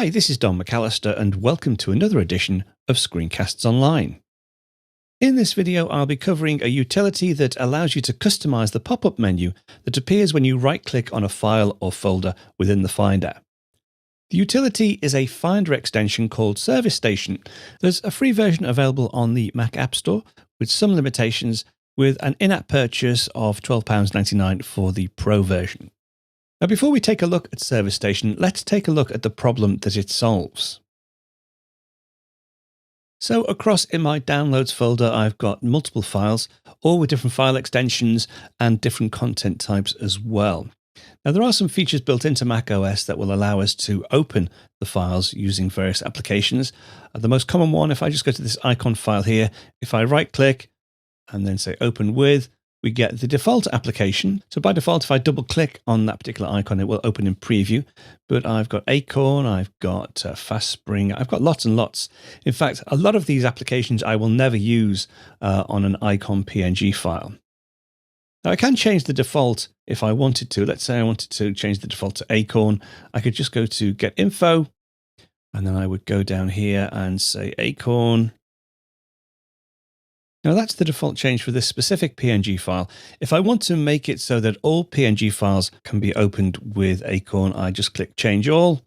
Hi, this is Don McAllister and welcome to another edition of Screencasts Online. In this video, I'll be covering a utility that allows you to customize the pop-up menu that appears when you right-click on a file or folder within the Finder. The utility is a Finder extension called Service Station. There's a free version available on the Mac App Store with some limitations, with an in-app purchase of £12.99 for the Pro version. Now, before we take a look at Service Station, let's take a look at the problem that it solves. So across in my Downloads folder, I've got multiple files, all with different file extensions and different content types as well. Now, there are some features built into macOS that will allow us to open the files using various applications. The most common one, if I just go to this icon file here, if I right-click and then say Open With, we get the default application. So by default, if I double click on that particular icon, it will open in preview. But I've got Acorn, I've got FastSpring, I've got lots and lots. In fact, a lot of these applications I will never use on an icon PNG file. Now I can change the default if I wanted to. Let's say I wanted to change the default to Acorn. I could just go to Get Info, and then I would go down here and say Acorn. Now that's the default change for this specific PNG file. If I want to make it so that all PNG files can be opened with Acorn, I just click Change All.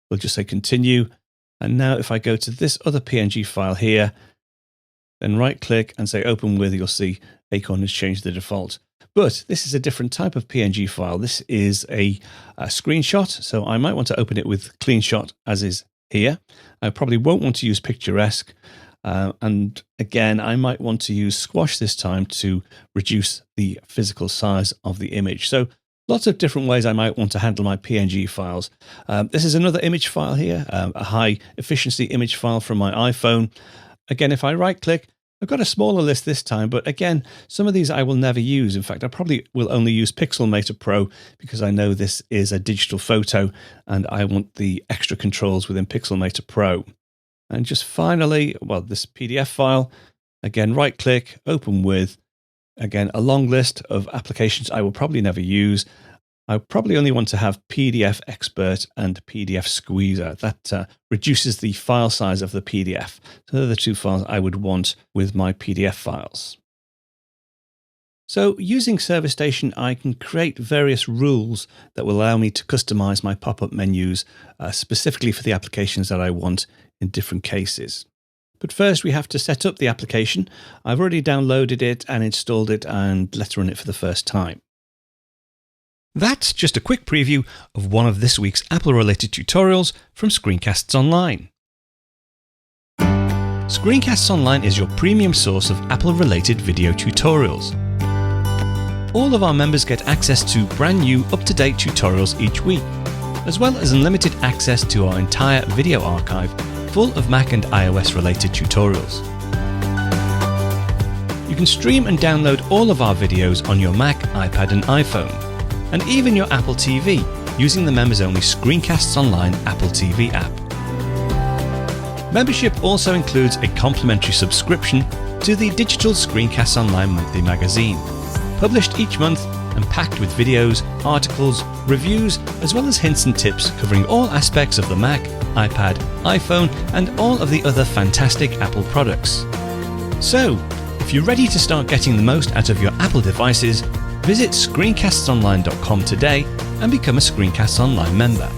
We'll just say Continue. And now if I go to this other PNG file here, then right click and say Open With, you'll see Acorn has changed the default. But this is a different type of PNG file. This is a screenshot, so I might want to open it with Clean Shot as is here. I probably won't want to use Picturesque. And again, I might want to use Squash this time to reduce the physical size of the image. So lots of different ways I might want to handle my PNG files. This is another image file here, a high efficiency image file from my iPhone. Again, if I right click, I've got a smaller list this time, but again, some of these I will never use. In fact, I probably will only use Pixelmator Pro because I know this is a digital photo and I want the extra controls within Pixelmator Pro. And just finally, well, this PDF file, again, right click, Open With, again, a long list of applications I will probably never use. I probably only want to have PDF Expert and PDF Squeezer. That reduces the file size of the PDF. So they're the two files I would want with my PDF files. So using Service Station, I can create various rules that will allow me to customize my pop-up menus specifically for the applications that I want in different cases. But first we have to set up the application. I've already downloaded it and installed it, and let's run it for the first time. That's just a quick preview of one of this week's Apple-related tutorials from Screencasts Online. Screencasts Online is your premium source of Apple-related video tutorials. All of our members get access to brand new, up-to-date tutorials each week, as well as unlimited access to our entire video archive full of Mac and iOS-related tutorials. You can stream and download all of our videos on your Mac, iPad and iPhone, and even your Apple TV using the members-only Screencasts Online Apple TV app. Membership also includes a complimentary subscription to the digital Screencasts Online monthly magazine, published each month and packed with videos, articles, reviews, as well as hints and tips covering all aspects of the Mac, iPad, iPhone, and all of the other fantastic Apple products. So, if you're ready to start getting the most out of your Apple devices, visit screencastsonline.com today and become a Screencasts Online member.